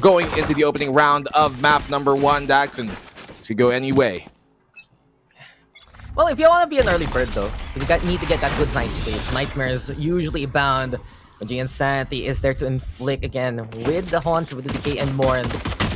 going into the opening round of map number 1, Dax, and it could go any way. Well, if you want to be an early bird, though, you need to get that good night space. Nightmares usually abound. When Insanity is there to inflict again with the Haunt, with the Decay, and more. And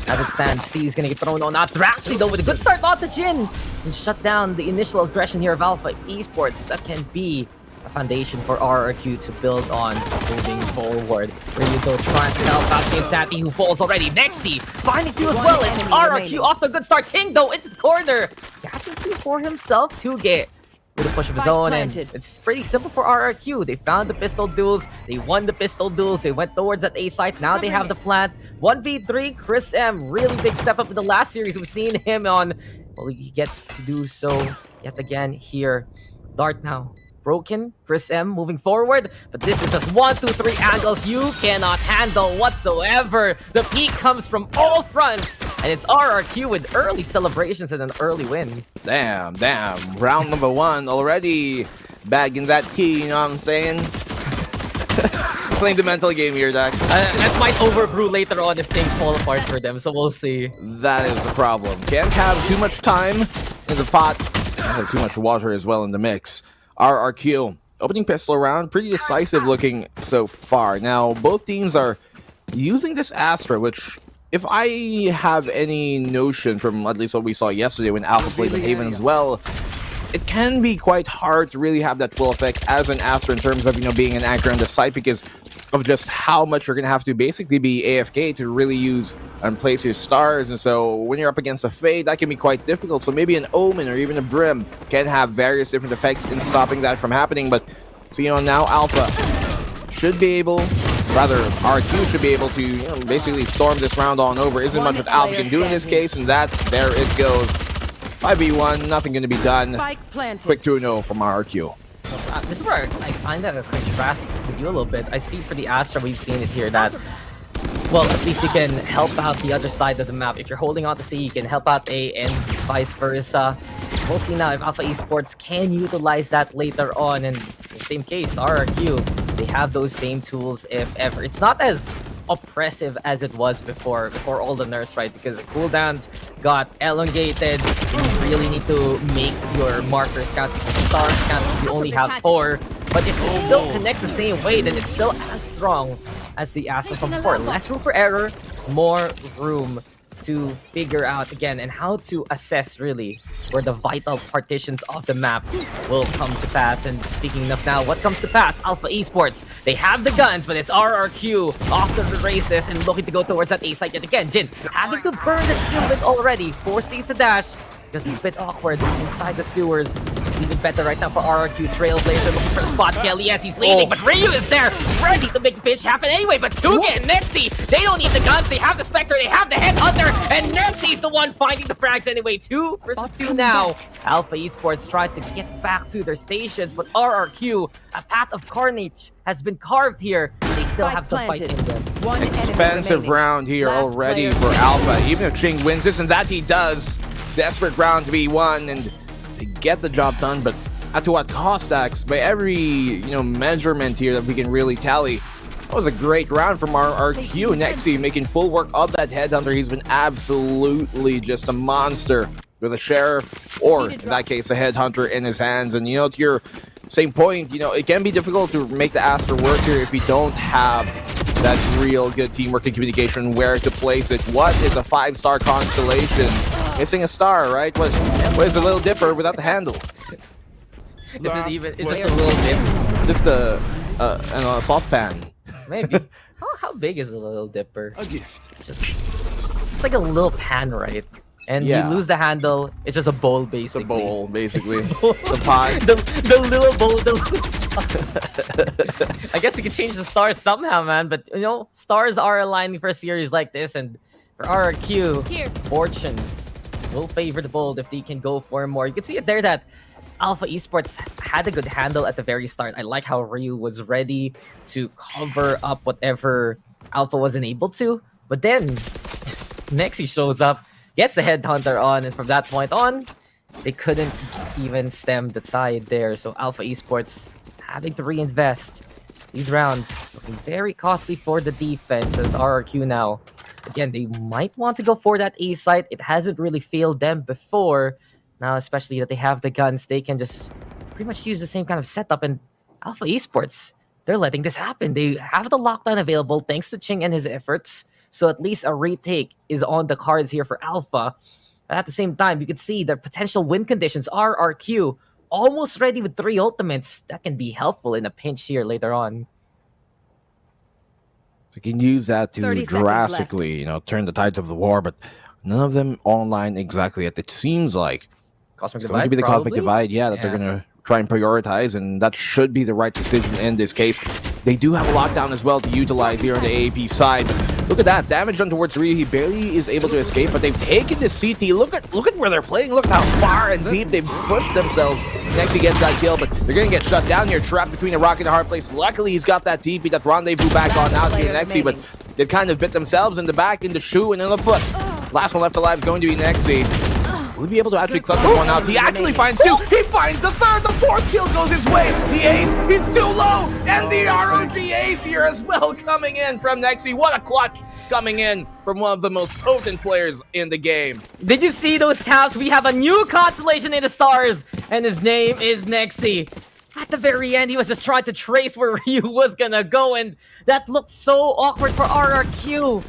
as it stands, C is going to get thrown on. Not Draxley, though, with a good start on the Jhin. And shut down the initial aggression here of Alpha Esports. That can be a foundation for RRQ to build on moving forward. Ryu, though, trying to help out the Insanity, who falls already. Nexi finding two as well. And RRQ off to a good start. Ting, though, into the corner. Catching two for himself to get with a push of his own, and it's pretty simple for RRQ. They found the pistol duels, they won the pistol duels, they went towards that A site, now they have the plant. 1v3, Chris M, really big step up in the last series. We've seen him on, well, he gets to do so yet again here. Dart now broken, Chris M moving forward, but this is just 1, 2, 3 angles you cannot handle whatsoever. The peak comes from all fronts, and it's RRQ with early celebrations and an early win. Damn. Round number 1 already bagging that key, you know what I'm saying? Playing the mental game here, Dax. That might overbrew later on if things fall apart for them, so we'll see. That is a problem. Can't have too much time in the pot. Can't have too much water as well in the mix. RRQ, opening pistol round, pretty decisive looking so far. Now, both teams are using this Astra, which, if I have any notion from at least what we saw yesterday when Alpha played the Haven as well, it can be quite hard to really have that full effect as an Astra in terms of, you know, being an anchor on the site because of just how much you're going to have to basically be AFK to really use and place your stars. And so when you're up against a Fade, that can be quite difficult. So maybe an Omen or even a Brim can have various different effects in stopping that from happening. But, so, you know, now Alpha should be able, rather RQ should be able to, you know, basically storm this round on over. Isn't much what Alpha can do in this case, and that, there it goes. 5v1, nothing going to be done. Quick 2-0 from RQ. This is where I find that a contrast with you a little bit. I see for the Astra, we've seen it here that, well, at least you can help out the other side of the map. If you're holding on to C, you can help out A and vice versa. We'll see now if Alpha Esports can utilize that later on. And in the same case, RRQ, they have those same tools if ever. It's not as oppressive as it was before all the nerfs, right? Because the cooldowns got elongated. You really need to make your markers count, stars count. You only have 4, but if it still connects the same way, then it's still as strong as the Astra from before. Less room for error, more room to figure out again and how to assess really where the vital partitions of the map will come to pass. And speaking of now, what comes to pass? Alpha Esports, they have the guns, but it's RRQ off to the races and looking to go towards that A site yet again. Jhin having to burn the skill bit already, forced to dash because it's a bit awkward inside the sewers. It's even better right now for RRQ. Trailblazer looking for a spot kill. Yes, he's leading, but Ryu is there, ready to make the fish happen anyway. But Tuga and Nexi, they don't need the guns. They have the Spectre, they have the Headhunter, and Nexi's the one finding the frags anyway. 2 versus 2 now. Alpha Esports tried to get back to their stations, but RRQ, a path of carnage has been carved here. They still have some fight in them. Expensive round here already for Alpha. Even if Ching wins this, and that he does. Desperate round to be won, and they get the job done, but at what cost, Dax? By every, you know, measurement here that we can really tally, that was a great round from RRQ. Nexi making full work of that Headhunter. He's been absolutely just a monster with a Sheriff, or in that case, a Headhunter in his hands. And, you know, to your same point, you know, it can be difficult to make the Astra work here if you don't have that real good teamwork and communication where to place it. What is a 5-star constellation? Missing a star, right? What is a little dipper without the handle? Is it even? It's just a little dip. Just a saucepan. Maybe. How big is a little dipper? A gift. It's like a little pan, right? And you lose the handle. It's just a bowl, basically. It's a bowl, basically. The pot. The little bowl. I guess you can change the stars somehow, man. But you know, stars are aligning for a series like this, and for RRQ, fortunes will favor the bold if they can go for more. You can see it there that Alpha Esports had a good handle at the very start. I like how Ryu was ready to cover up whatever Alpha wasn't able to. But then Nexi shows up, gets the Headhunter on, and from that point on, they couldn't even stem the tide there. So Alpha Esports having to reinvest These rounds looking very costly for the defense as RRQ now. Again, they might want to go for that A site. It hasn't really failed them before. Now, especially that they have the guns, they can just pretty much use the same kind of setup. And Alpha Esports, they're letting this happen. They have the lockdown available thanks to Ching and his efforts. So at least a retake is on the cards here for Alpha. But at the same time, you can see the potential win conditions. RRQ almost ready with 3 ultimates. That can be helpful in a pinch here later on. They can use that to 30 seconds drastically, turn the tides of the war, but none of them online exactly yet. It seems like Cosmic it's Divide, going to be the Cosmic probably? Divide, that they're going to try and prioritize, and that should be the right decision in this case. They do have a lockdown as well to utilize here on the AAP side. But look at that, damage done towards Ryu. He barely is able to escape, but they've taken the CT. Look at where they're playing. Look at how far and deep they've pushed themselves. Next he gets that kill, but they're going to get shut down here, trapped between a rock and a hard place. Luckily, he's got that TP, that rendezvous back on out here Nexi, but they kind of bit themselves in the back, in the shoe, and in the foot. Last one left alive is going to be Nexi. Will he be able to actually clutch this one out? He actually finds 2. He finds the 3rd. The 4th kill goes his way. The ace is too low. And the ROG ace here as well coming in from Nexi. What a clutch coming in from one of the most potent players in the game. Did you see those taps? We have a new constellation in the stars, and his name is Nexi. At the very end, he was just trying to trace where Ryu was gonna go, and that looked so awkward for RRQ.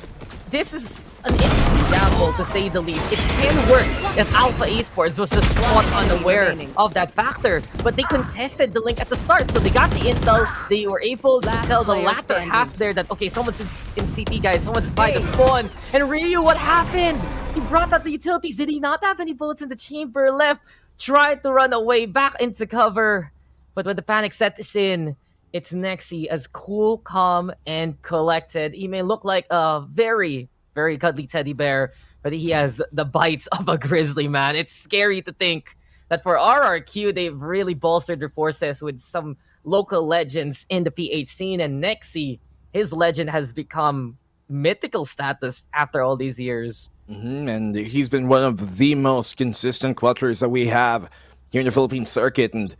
This is an interesting gamble, to say the least. It can work if Alpha Esports was just caught unaware of that factor, but they contested the link at the start, so they got the intel. They were able to tell the latter half there that, okay, someone's in CT, guys, someone's by the spawn. And Ryu, what happened? He brought out the utilities. Did he not have any bullets in the chamber left? Tried to run away back into cover, but when the panic sets in, it's Nexi as cool, calm, and collected. He may look like a very cuddly teddy bear, but he has the bites of a grizzly man. It's scary to think that for RRQ, they've really bolstered their forces with some local legends in the PH scene, and Nexi, his legend has become mythical status after all these years. And he's been one of the most consistent clutchers that we have here in the Philippine circuit, and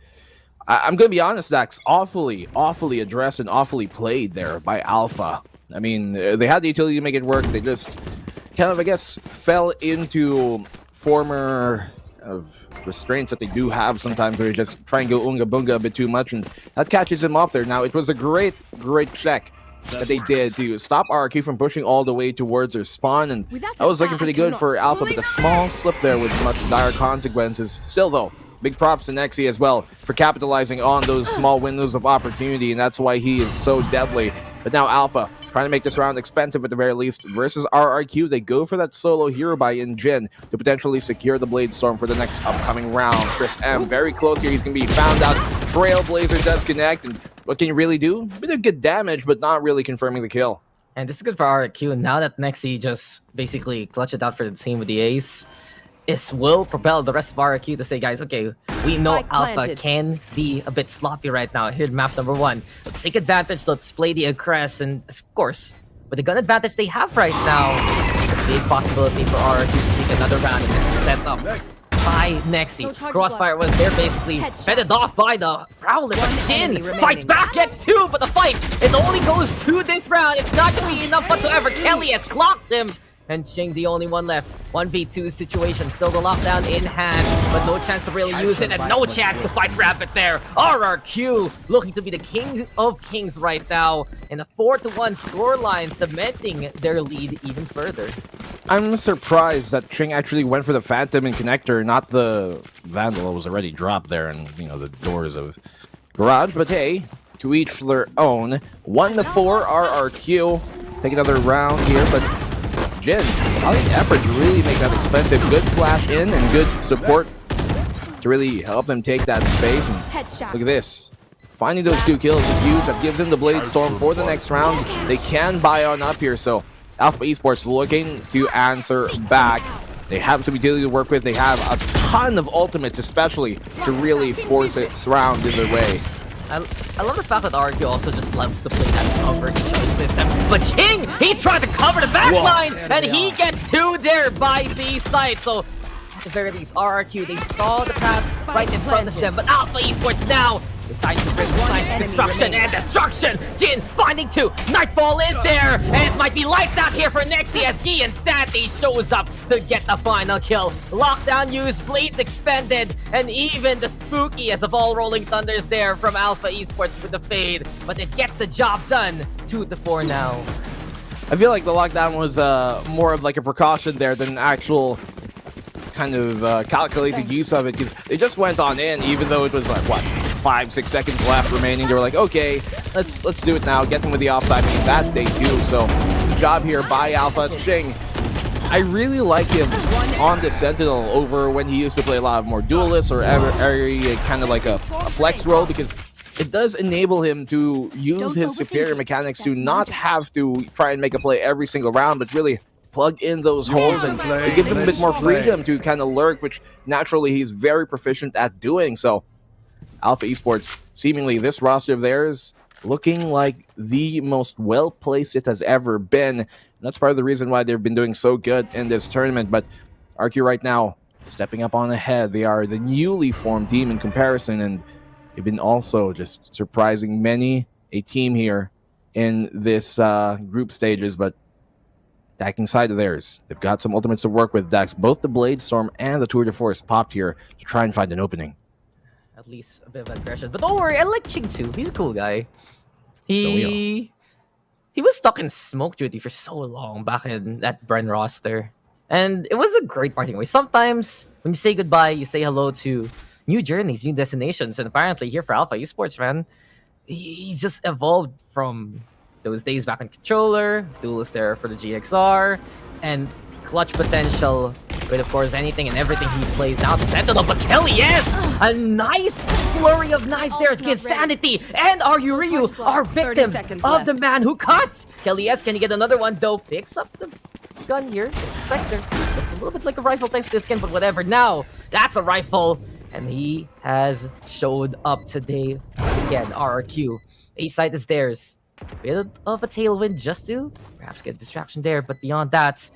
I'm going to be honest, Dax, awfully addressed and awfully played there by Alpha. I mean, they had the utility to make it work. They just kind of, I guess, fell into former restraints that they do have sometimes, where they just try and go unga bunga a bit too much, and that catches him off there. Now, it was a great check that they did to stop RRQ from pushing all the way towards their spawn, and that was looking pretty good for Alpha, but a small slip there with much dire consequences. Still, though, big props to Nexi as well for capitalizing on those small windows of opportunity, and that's why he is so deadly. But now Alpha trying to make this round expensive at the very least. Versus RRQ, they go for that solo hero buy in Jin to potentially secure the Blade Storm for the next upcoming round. Chris M very close here. He's going to be found out. Trailblazer does connect, and what can you really do? A bit of good damage, but not really confirming the kill. And this is good for RRQ. Now that Nexi just basically clutched it out for the team with the ace, this will propel the rest of RRQ to say, guys, okay, we know Alpha can be a bit sloppy right now. Here's map number 1. Let's take advantage, let's play the aggress, and of course, with the gun advantage they have right now, it's a big possibility for RRQ to take another round in this setup by Nexi. Crossfire was there basically fended off by the Prowler, but Jin fights back, gets 2, but the fight, it only goes to this round. It's not going to be enough whatsoever. Kelly has clocks him, and Ching the only one left. 1v2 situation, still the lockdown in hand, but no chance to really use it, and no chance to fight Rabbit there. RRQ looking to be the king of kings right now, in a 4-1 scoreline, cementing their lead even further. I'm surprised that Ching actually went for the Phantom and Connector, not the Vandal that was already dropped there in, the doors of Garage, but hey, to each their own. 1-4 RRQ. Take another round here, but Jin, all the effort to really make that expensive. Good flash in and good support to really help them take that space. And look at this. Finding those 2 kills is huge. That gives them the Blade Storm for the next round. They can buy on up here, so Alpha Esports looking to answer back. They have some utility to work with. They have a ton of ultimates, especially to really force this round in their way. I love the fact that RRQ also just loves to play that cover system. But Ching, he tried to cover the back line, and he gets 2 there by the side. So at the very least, RRQ, they saw the path right in front of them. But Alpha Esports now Decides to bring science destruction and destruction. Jin finding two. Nightfall is there, and it might be lights out here for Nexi as he and Sandy shows up to get the final kill. Lockdown used, blades expended, and even the spookiest of all Rolling Thunders there from Alpha Esports with the fade. But it gets the job done. 2-4 now. I feel like the lockdown was more of like a precaution there than an actual kind of calculated use of it, because they just went on in, even though it was like, what, 5-6 seconds left remaining. They were like, okay, let's do it now, get them with the offside, and that they do. So good job here by Alpha. Ching, I really like him on the Sentinel over when he used to play a lot of more duelists or kind of like a flex role, because it does enable him to use his superior mechanics to not have to try and make a play every single round, but really plug in those holes, and it gives him a bit more freedom to kind of lurk, which naturally he's very proficient at doing. So Alpha Esports, seemingly this roster of theirs looking like the most well-placed it has ever been. And that's part of the reason why they've been doing so good in this tournament. But RQ right now stepping up on ahead. They are the newly formed team in comparison, and they've been also just surprising many a team here in this group stages. But attacking side of theirs, they've got some ultimates to work with. Dax, both the Blade Storm and the Tour de Force popped here to try and find an opening. At least a bit of aggression. But don't worry, I like Ching too. He's a cool guy. He was stuck in smoke duty for so long back in that Bren roster. And it was a great parting way. Sometimes when you say goodbye, you say hello to new journeys, new destinations. And apparently here for Alpha Esports, man, he's just evolved from those days back in Controller, Duelist there for the GXR, and clutch potential with, of course, anything and everything he plays now. Sentinel, but Kelly, yes! A nice flurry of knives there to get Sanity and RRQ are victims of the man who cuts! Kelly, yes, can he get another one, though? Picks up the gun here. Spectre. Looks a little bit like a rifle thanks to this skin, but whatever. Now, that's a rifle, and he has showed up today again. RRQ. A-side is theirs. Bit of a tailwind just to perhaps get distraction there, but beyond that,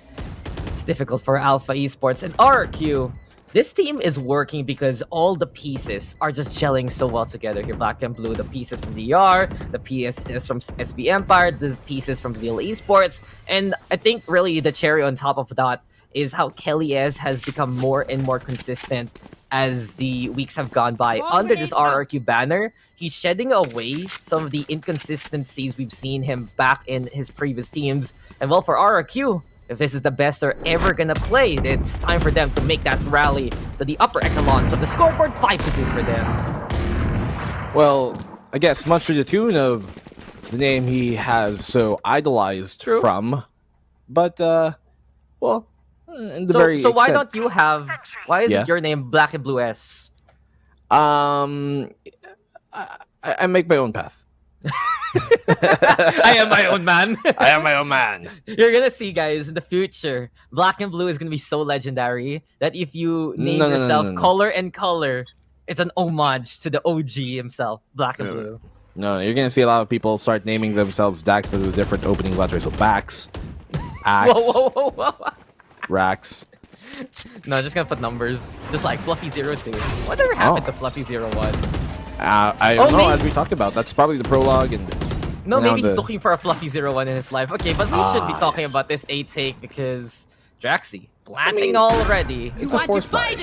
it's difficult for Alpha Esports. And RRQ, this team is working because all the pieces are just gelling so well together here. Black and Blue, the pieces from DR, the pieces from SB Empire, the pieces from Zeal Esports, and I think really the cherry on top of that is how Kelly has become more and more consistent as the weeks have gone by under this RRQ banner. He's shedding away some of the inconsistencies we've seen him back in his previous teams. And well, for RRQ, if this is the best they're ever gonna play, it's time for them to make that rally to the upper echelons of the scoreboard. 5-2 for them. Well, I guess much to the tune of the name he has so idolized from. But, well, in the very So why extent... don't you have... Why is it your name Black and Blue S? I make my own path. I am my own man. I am my own man. You're gonna see, guys, in the future, Black and Blue is gonna be so legendary that if you name yourself Color and Color, it's an homage to the OG himself, Black and Blue. No, you're gonna see a lot of people start naming themselves Dax, but with different opening letters. So Bax, Axe, whoa. Rax. No, just gonna put numbers, just like Fluffy 02. Whatever happened to Fluffy 01? I don't know, as we talked about. That's probably the prologue. And no, maybe he's looking for a Fluffy 01 in his life. Okay, but we should be talking about this A-take because Draxi planting already. It's a force buy.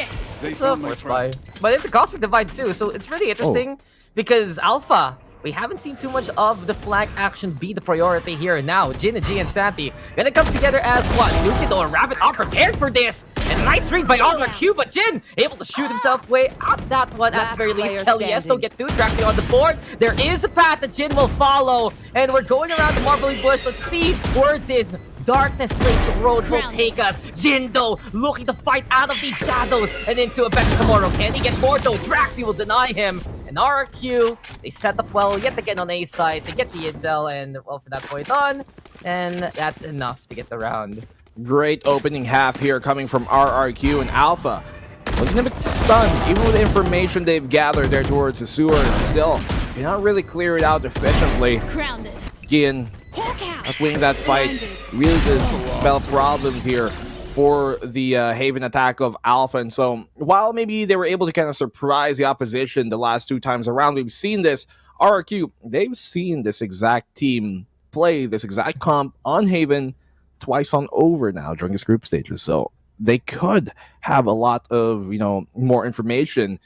It's a force buy. But it's a Cosmic Divide too, so it's really interesting because Alpha, we haven't seen too much of the flag action be the priority here. Now, Jin and G and Santi gonna come together as one. Nukin or Rabbit are prepared for this. And a nice read by RRQ, but Jin able to shoot himself way out that one at the very least. Kelly Esto gets through, Draxi on the board. There is a path that Jin will follow. And we're going around the Marbling Bush. Let's see where this darkness laced road will take us. Jin, though, looking to fight out of these shadows and into a better tomorrow. Can he get more, though? Draxi will deny him. And RRQ, they set up well yet again on A side to get the intel, and well, from that point on, and that's enough to get the round. Great opening half here coming from RRQ and Alpha. Looking a bit stunned, even with the information they've gathered there towards the sewer. Still, you're not really clear it out efficiently. Gian, not winning that fight really does spell problems here for the Haven attack of Alpha. And so while maybe they were able to kind of surprise the opposition the last 2 times around, we've seen this. RRQ, they've seen this exact team play this exact comp on Haven twice on over now during this group stages. So they could have a lot of, more information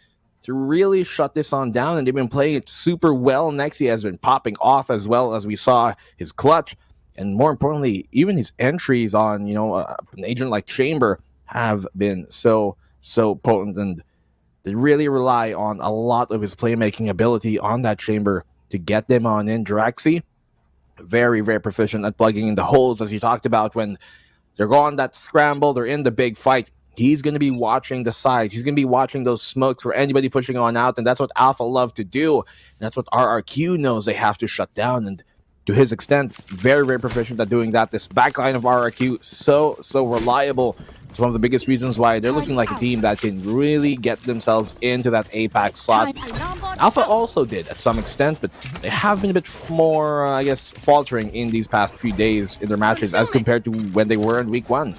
to really shut this on down. And they've been playing it super well. Nexi has been popping off as well, as we saw his clutch. And more importantly, even his entries on, an agent like Chamber have been so potent. And they really rely on a lot of his playmaking ability on that Chamber to get them on in. Draxi, very, very proficient at plugging in the holes, as you talked about. When they're on that scramble, they're in the big fight, he's going to be watching the sides. He's going to be watching those smokes for anybody pushing on out, and that's what Alpha love to do. And that's what RRQ knows they have to shut down, and to his extent, very, very proficient at doing that. This backline of RRQ, so reliable. It's one of the biggest reasons why they're looking like a team that can really get themselves into that APAC slot. Alpha also did at some extent, but they have been a bit more, faltering in these past few days in their matches as compared to when they were in week 1.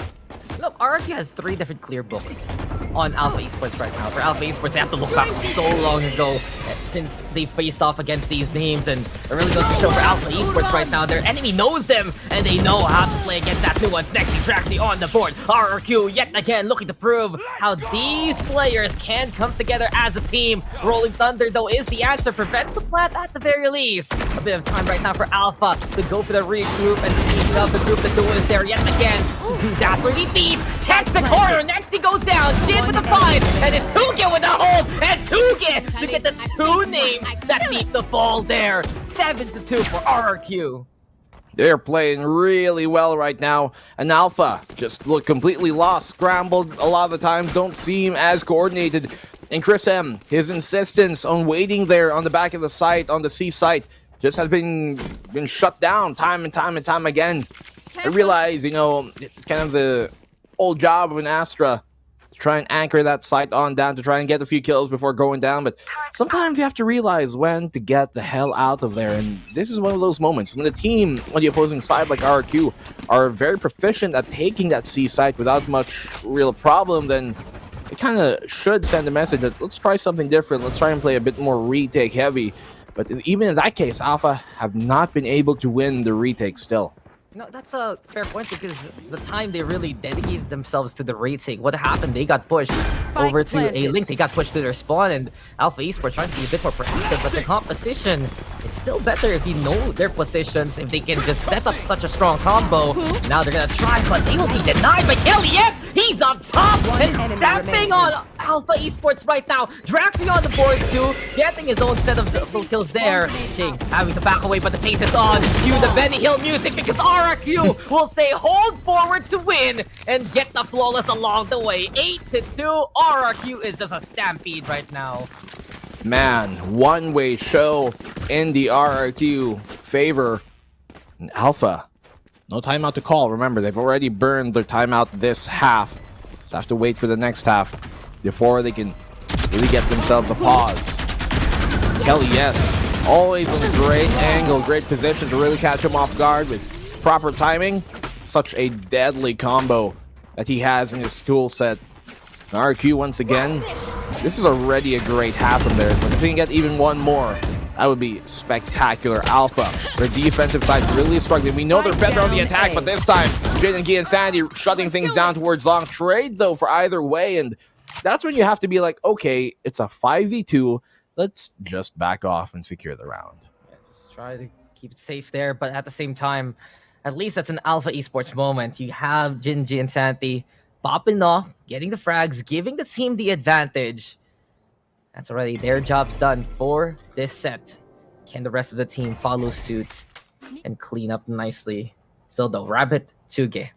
Look, RRQ has 3 different clear books on Alpha Esports right now. For Alpha Esports, they have to look back so long ago since they faced off against these names, and it really goes to show for Alpha Esports right now. Their enemy knows them, and they know how to play against that new one. Nexi, Draxi on the board. RRQ yet again looking to prove how these players can come together as a team. Rolling Thunder, though, is the answer. Prevents the plant at the very least. A bit of time right now for Alpha to go for the regroup, and speaking of the group, the duo is there yet again to do that for the thief. Checks the corner. Nexi goes down. Jin with the 5, and it's Tuge with the hold, and Tuge to get the 2 names that beat the fall there. 7-2 for RRQ. They're playing really well right now, and Alpha just look completely lost, scrambled a lot of the times, don't seem as coordinated. And Chris M, his insistence on waiting there on the back of the site, on the C site, just has been shut down time and time again. I realize, it's kind of the old job of an Astra to try and anchor that site on down to try and get a few kills before going down, but sometimes you have to realize when to get the hell out of there, and this is one of those moments when the team on the opposing side like RRQ are very proficient at taking that C site without much real problem. Then it kind of should send a message that let's try something different, let's try and play a bit more retake heavy. But even in that case, Alpha have not been able to win the retake still. No, that's a fair point, because the time they really dedicated themselves to the retake, what happened? They got pushed over to a link. They got pushed to their spawn, and Alpha Esports trying to be a bit more proactive, but the composition, it's still better if you know their positions, if they can just set up such a strong combo. Now they're gonna try, but they will be denied by Kelly. Yes, he's up top and stamping on Alpha Esports right now. Draxi on the board too, getting his own set of double kills there. Ching having to back away, but the chase is on. Cue the Benny Hill music, because RRQ will say hold forward to win and get the flawless along the way. 8-2. RRQ is just a stampede right now. Man, one-way show in the RRQ favor. And Alpha, no timeout to call. Remember, they've already burned their timeout this half. So have to wait for the next half before they can really get themselves a pause. Kelly, yes, always in a great angle, great position to really catch him off guard with proper timing. Such a deadly combo that he has in his tool set. RQ once again, this is already a great half of theirs, but if we can get even one more, that would be spectacular. Alpha, their defensive side really struggling. We know they're better on the attack, but this time, Jin and Gi and Sandy shutting things down towards long trade, though, for either way, and that's when you have to be like, okay, it's a 5v2, let's just back off and secure the round. Yeah, just try to keep it safe there, but at the same time, at least that's an Alpha Esports moment. You have Jin, Gi, and Sandy popping off, getting the frags, giving the team the advantage. That's already their job's done for this set. Can the rest of the team follow suit and clean up nicely? Still though, Rabbit, Tuge,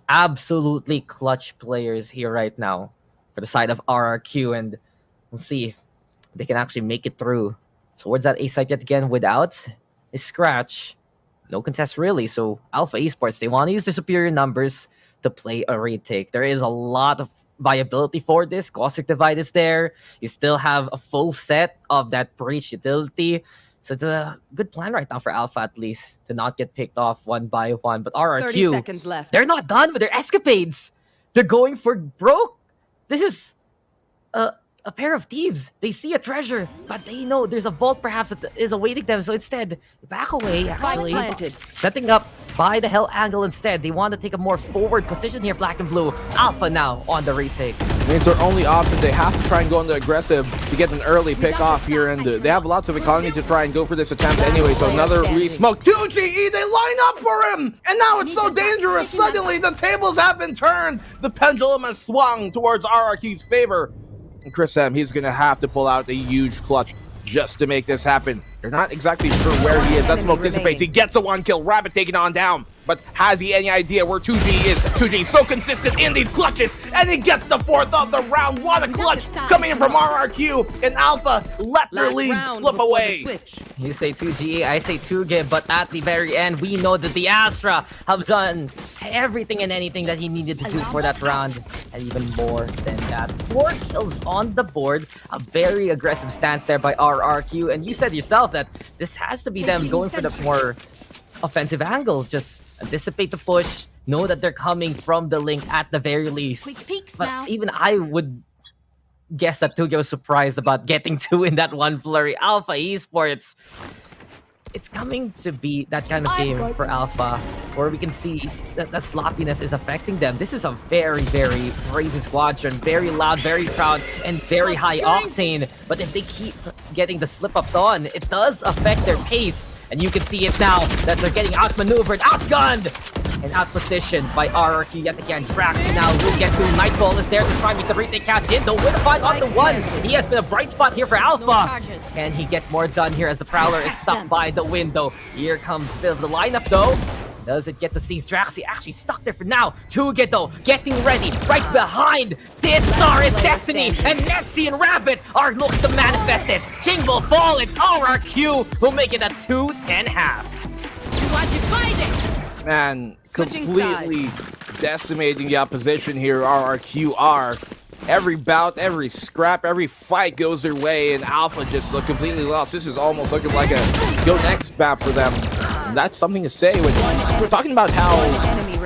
absolutely clutch players here right now for the side of RRQ, and we'll see if they can actually make it through towards that A site yet again without a scratch. No contest really, so Alpha Esports, they want to use the superior numbers to play a retake. There is a lot of viability for this. Caustic Divide is there. You still have a full set of that breach utility. So it's a good plan right now for Alpha, at least, to not get picked off one by one. But RRQ, 30 seconds left. They're not done with their escapades. They're going for broke. This is a pair of thieves. They see a treasure, but they know there's a vault perhaps that is awaiting them. So instead, back away, actually. Setting up by the hell angle instead. They want to take a more forward position here, Black and Blue. Alpha now on the retake. I mean, it's their only option. They have to try and go into aggressive to get an early pick off here, and they have lots of economy to try and go for this attempt anyway. So another re-smoke. 2GE, they line up for him! And now it's so dangerous. Suddenly, the tables have been turned. The pendulum has swung towards RRQ's favor. And Chris M, he's going to have to pull out a huge clutch just to make this happen. They're not exactly sure where he is. That smoke dissipates. He gets a 1 kill. Rabbit taken on down. But has he any idea where 2G is? 2G so consistent in these clutches, and he gets the 4th of the round. What a clutch coming in from RRQ, and Alpha let their lead slip away. You say 2G, I say 2G, but at the very end, we know that the Astra have done everything and anything that he needed to do for that round, and even more than that. 4 kills on the board, a very aggressive stance there by RRQ, and you said yourself that this has to be them going for the more offensive angle. Just anticipate the push, know that they're coming from the link at the very least. But even I would guess that Tuge was surprised about getting 2 in that one flurry. Alpha Esports, it's coming to be that kind of game for Alpha, where we can see that sloppiness is affecting them. This is a very, very brazen squadron, very loud, very proud, and very high octane. But if they keep getting the slip-ups on, it does affect their pace. And you can see it now that they're getting outmaneuvered, outgunned, and outpositioned by RRQ yet again. Draxi now will get through. Nightfall is there to try and make the retake catch in. Though with a fight on the 1. He has been a bright spot here for Alpha. Can he get more done here as the Prowler is stuck by the window? Here comes a bit of the lineup though. Does it get to seize? Draxi actually stuck there for now. Tuge though, getting ready, right behind. This star is Destiny, and Nexi and Rabbit are looking to manifest it. Ching will fall, it's RRQ who make it a 2-10 half. Man, completely decimating the opposition here, RRQ are. Every bout, every scrap, every fight goes their way, and Alpha just look completely lost. This is almost looking like a go next map for them. And that's something to say when we're talking about how,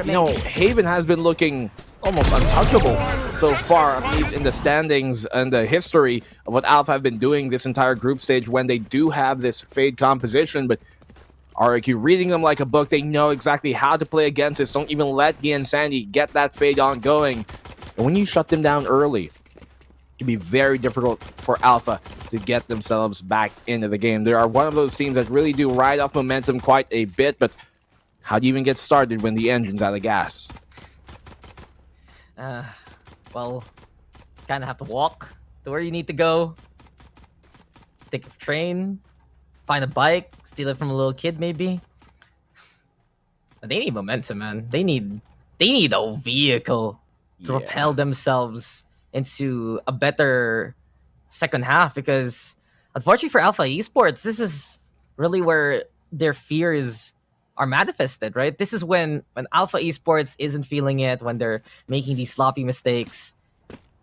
you know, Haven has been looking almost untouchable so far, at least in the standings and the history of what Alpha have been doing this entire group stage when they do have this Fade composition. But RRQ reading them like a book, they know exactly how to play against this. Don't even let the Insanity get that Fade on going. And when you shut them down early, it can be very difficult for Alpha to get themselves back into the game. They are one of those teams that really do ride off momentum quite a bit, but how do you even get started when the engine's out of gas? Well, kind of have to walk to where you need to go. Take a train, find a bike, steal it from a little kid maybe. But they need momentum, man. They need a vehicle to propel themselves into a better second half, because unfortunately for Alpha Esports, this is really where their fears are manifested, right? This is when Alpha Esports isn't feeling it, when they're making these sloppy mistakes.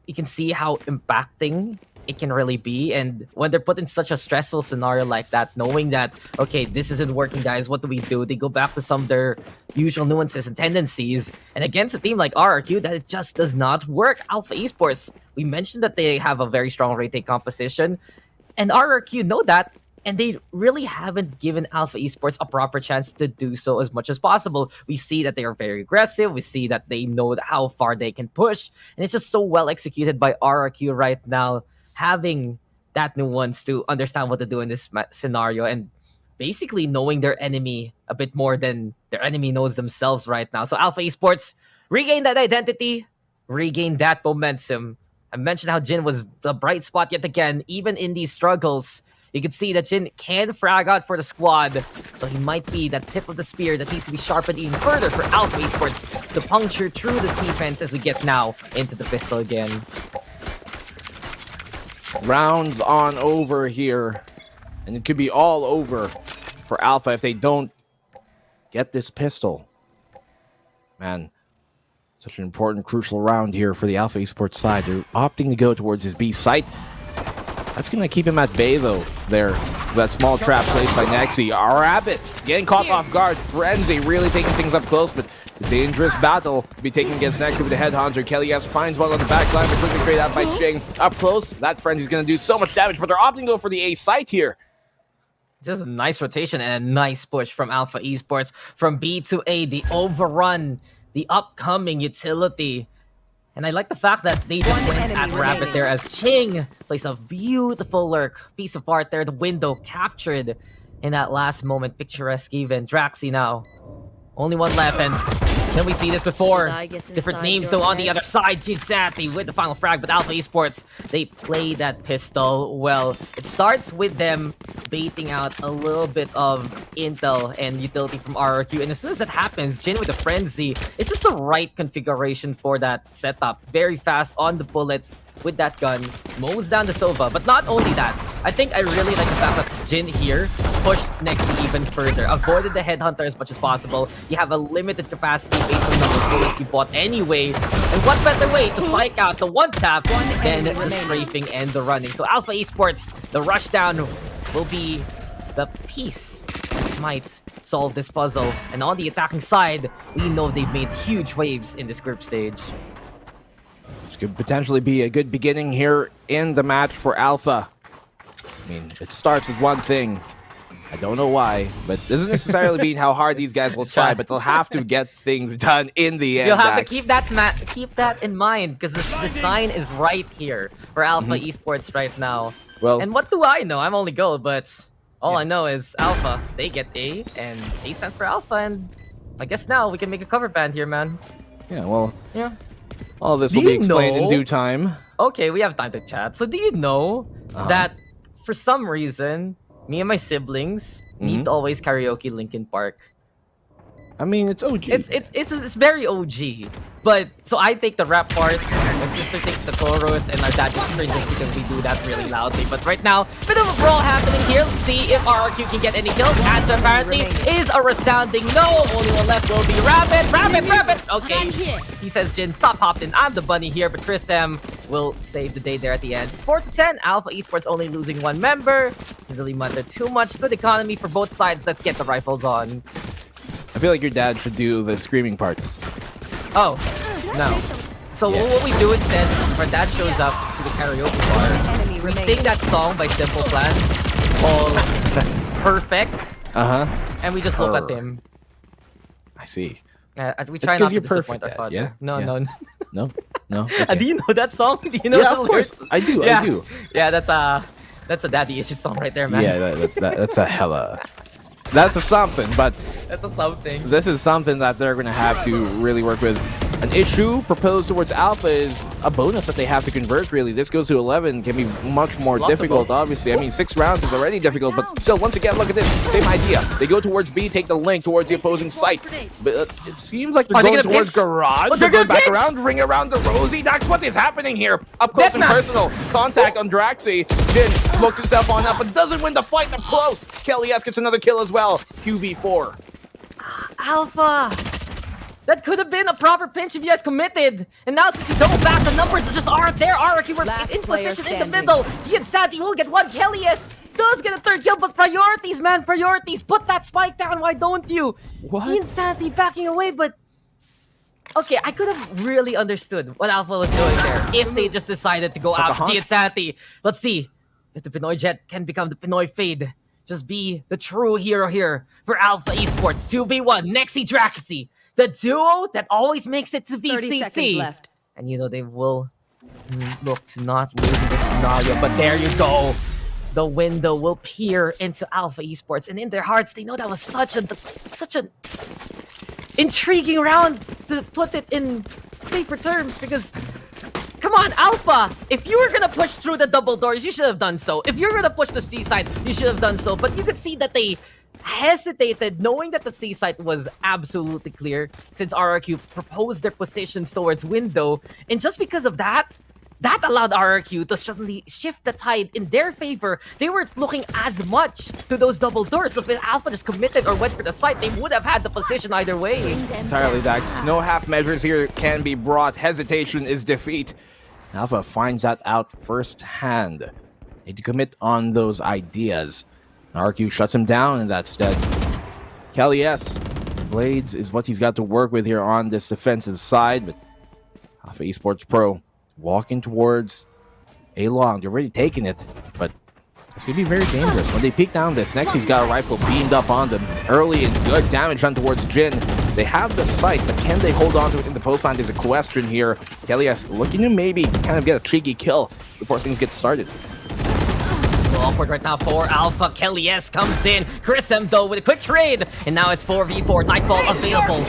You can see how impacting it can really be, and when they're put in such a stressful scenario like that, knowing that, okay, this isn't working, guys, what do we do? They go back to some of their usual nuances and tendencies, and against a team like RRQ, that it just does not work. Alpha Esports, we mentioned that they have a very strong retake composition, and RRQ know that, and they really haven't given Alpha Esports a proper chance to do so as much as possible. We see that they are very aggressive. We see that they know how far they can push, and it's just so well executed by RRQ right now, having that nuance to understand what to do in this scenario, and basically knowing their enemy a bit more than their enemy knows themselves right now. So Alpha Esports, regain that identity, regain that momentum. I mentioned how Jin was the bright spot yet again, even in these struggles. You can see that Jin can frag out for the squad, so he might be that tip of the spear that needs to be sharpened even further for Alpha Esports to puncture through the defense as we get now into the pistol again. Rounds on over here, and it could be all over for Alpha if they don't get this pistol. Man, such an important, crucial round here for the Alpha Esports side. They're opting to go towards his B site. That's going to keep him at bay, though, there. That small trap placed by Nexi. Rabbit getting caught off guard. Frenzy really taking things up close, but It's a dangerous battle to be taken against next with the Headhunter. Kelly S finds one on the back line, but quickly created out by Ching. Up close, that frenzy's going to do so much damage, but they're opting to go for the A site here. Just a nice rotation and a nice push from Alpha Esports. From B to A, the overrun, the upcoming utility. And I like the fact that they just went at Rabbit there as Ching plays a beautiful lurk. Piece of art there, the window captured in that last moment. Picturesque even. Draxi now. Only one left, and can we see this before? Different names though on the other side. Jinsanti with the final frag, but Alpha Esports, they play that pistol well. It starts with them baiting out a little bit of intel and utility from RRQ, and as soon as that happens, Jin with the frenzy, it's just the right configuration for that setup. Very fast on the bullets with that gun, mows down the Sova. But not only that, I think I really like the fact that Jin here pushed Nexi even further, avoided the Headhunter as much as possible. You have a limited capacity based on the number of bullets you bought anyway, and what better way to spike out the one tap than the strafing and the running. So Alpha Esports, the rush down will be the piece that might solve this puzzle. And on the attacking side, we know they've made huge waves in this group stage. This could potentially be a good beginning here in the match for Alpha. I mean, it starts with one thing. I don't know why, but it doesn't necessarily mean how hard these guys will try, but they'll have to get things done in the end. You'll have to keep that in mind, because the sign is right here for Alpha Esports right now. Well, and what do I know? I'm only gold, but all I know is Alpha. They get A, and A stands for Alpha, and I guess now we can make a cover band here, man. Yeah, well, yeah. All of this will be explained in due time. Okay, we have time to chat. So do you know that for some reason, me and my siblings need to always karaoke Linkin Park? I mean, it's OG. It's very OG. But so I take the rap parts, my sister takes the chorus, and our dad just cringes because we do that really loudly. But right now, bit of a brawl happening here. Let's see if RRQ can get any kills. Answer apparently is a resounding no. Only one left will be Rabbit. Rabbit! Okay. He says, Jin, stop hopping. I'm the bunny here, but Chris M will save the day there at the end. 4-10. Alpha Esports only losing one member. Doesn't really matter too much. Good economy for both sides. Let's get the rifles on. I feel like your dad should do the screaming parts. Oh, no. So what we do instead, our dad shows up to the karaoke bar. We sing that song by Simple Plan called Perfect. And we just look at him. I see. We try not to disappoint our father. Yeah? No. No. Okay. Do you know that song? Do you know of course. I do. Yeah, that's a daddy issue song right there, man. Yeah, that's a hella... That's a something, but... That's a something. This is something that they're going to have to really work with. An issue proposed towards Alpha is a bonus that they have to convert, really. This goes to 11, can be much more difficult, obviously. I mean, 6 rounds is already difficult, but still, once again, look at this. Same idea. They go towards B, take the link towards the opposing site. But it seems like they're going towards Garage. They're going back around, ring around the Rosie. That's what is happening here. Up close and personal. Contact on Draxi. Jin smokes himself on up, but doesn't win the fight up close. Kelly S gets another kill as well. QB4. Alpha! That could have been a proper pinch if you guys committed. And now since you double back, the numbers just aren't there. RRQ were in position in the middle. He and Santi will get one. Kelly S does get a third kill, but priorities, man, priorities. Put that spike down, why don't you? What? He and Santi backing away, but... Okay, I could have really understood what Alpha was doing there if they just decided to go out G and Santi. Let's see if the Pinoy Jet can become the Pinoy Fade. Just be the true hero here for Alpha Esports. 2v1, Nexi Draxi. The duo that always makes it to VCT. 30 seconds left. And you know they will look to not lose this scenario. But there you go. The window will peer into Alpha Esports. And in their hearts, they know that was such an intriguing round, to put it in safer terms. Because, come on, Alpha! If you were gonna push through the double doors, you should have done so. If you're gonna push the C side, you should have done so. But you could see that they hesitated, knowing that the C site was absolutely clear since RRQ proposed their positions towards window, and just because of that allowed RRQ to suddenly shift the tide in their favor. They weren't looking as much to those double doors, so if Alpha just committed or went for the site, they would have had the position either way. Entirely, Dax. No half measures here can be brought. Hesitation is defeat. Alpha finds that out firsthand. Need to commit on those ideas. RQ shuts him down in that stead. Kelly S Blades is what he's got to work with here on this defensive side, but Alpha Esports Pro walking towards A long. They're already taking it, but it's going to be very dangerous. When they peek down this, Nexi's got a rifle beamed up on them early and good damage done towards Jin. They have the sight, but can they hold on to it in the post plant is a question here. Kelly's looking to maybe kind of get a cheeky kill before things get started. Awkward right now for Alpha. Kelly S comes in. Chris M though with a quick trade. And now it's 4v4. Nightfall available.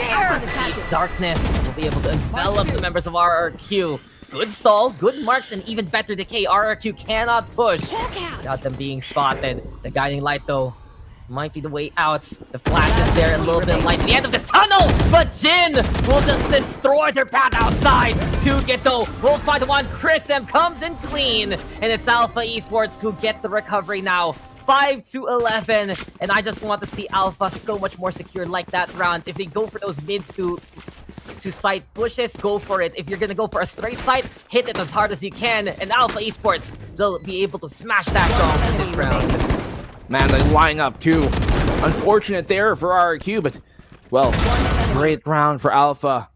Darkness will be able to envelop the members of RRQ. Good stall, good marks, and even better decay. RRQ cannot push without them being spotted. The guiding light though might be the way out. The flash is there, a little bit of light at the end of this tunnel, but Jin will just destroy their path outside. Tuget though will find the one. Chris M comes in clean, and it's Alpha Esports who get the recovery now. 5-11, and I just want to see Alpha so much more secure like that round. If they go for those mid to site pushes, go for it. If you're gonna go for a straight site, hit it as hard as you can, and Alpha Esports will be able to smash that zone in this round. Man, they line up too. Unfortunate there for RRQ, but, well, great round for Alpha.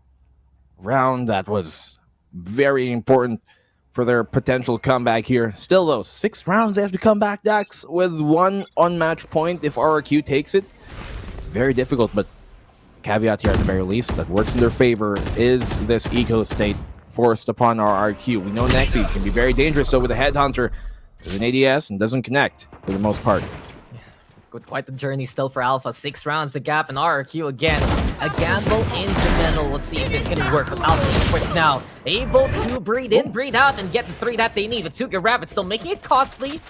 Round that was very important for their potential comeback here. Still, though, 6 rounds they have to come back, Dax, with 1 unmatched point if RRQ takes it. Very difficult, but caveat here at the very least that works in their favor is this eco state forced upon RRQ. We know Nexi can be very dangerous, though, with a Headhunter. There's an ADS and doesn't connect for the most part. Quite the journey still for Alpha. 6 rounds to gap, and RRQ again. A gamble in the middle. Let's see if it's going to work with Alpha Esports now. Able to breathe in, breathe out, and get the 3 that they need. But Tuga Rabbit still making it costly.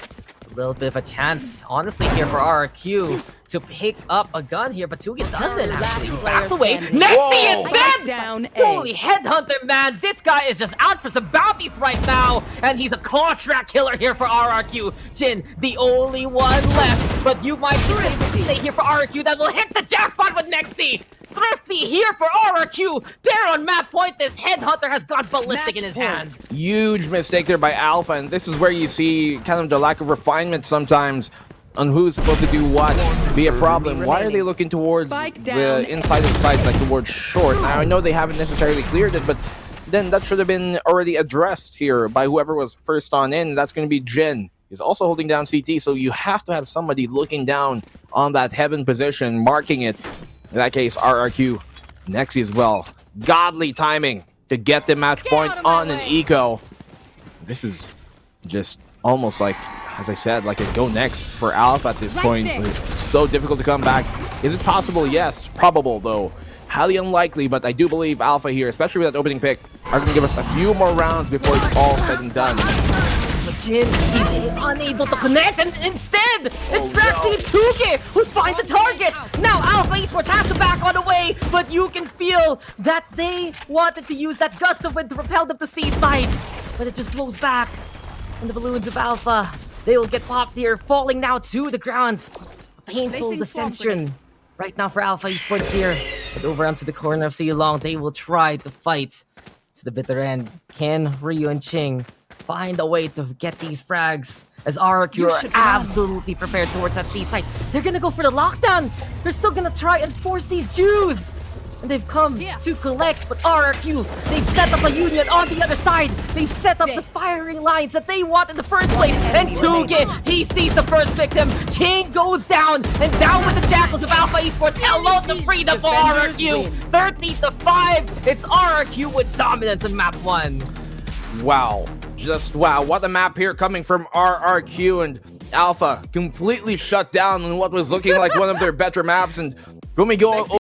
A little bit of a chance, honestly, here for RRQ to pick up a gun here, but Tuga doesn't actually. He backs away. Nexi is dead! Down Holy Headhunter, man! This guy is just out for some bounties right now, and he's a contract killer here for RRQ. Jin, the only one left, but you might be able to stay here for RRQ that will hit the jackpot with Nexi. Thrifty here for RRQ. There on map point, this Headhunter has gone ballistic in his hands. Huge mistake there by Alpha, and this is where you see kind of the lack of refinement sometimes on who's supposed to do what be a problem. Why are they looking towards the inside of the site, like towards short? Now, I know they haven't necessarily cleared it, but then that should have been already addressed here by whoever was first on in. That's going to be Jin. He's also holding down CT, so you have to have somebody looking down on that heaven position, marking it. In that case, RRQ, Nexi as well. Godly timing to get the match point on an eco. This is just almost like, as I said, like a go next for Alpha at this point. It's so difficult to come back. Is it possible? Yes. Probable, though. Highly unlikely, but I do believe Alpha here, especially with that opening pick, are going to give us a few more rounds before it's all said and done. But Jin, he's unable to connect, and instead, it's Draxi and Tuge who find the target. Now Alpha Esports has to back on away, but you can feel that they wanted to use that gust of wind to propel them to seaside. But it just blows back, and the balloons of Alpha, they will get popped here, falling now to the ground. A painful descension right now for Alpha Esports here. But over onto the corner of Long, they will try to fight to the bitter end. Can Ryu and Ching find a way to get these frags as RRQ are absolutely prepared towards that seaside? They're gonna go for the lockdown. They're still gonna try and force these Jews. And they've come to collect, but RRQ, they've set up a union on the other side. They've set up the firing lines that they want in the first place. And Tuge, he sees the first victim. Ching goes down, and down with the shackles of Alpha Esports. Hello to freedom for RRQ. 30-5. It's RRQ with dominance in map 1. Wow. Just wow. What a map here coming from RRQ, and Alpha completely shut down on what was looking like one of their better maps. And when we go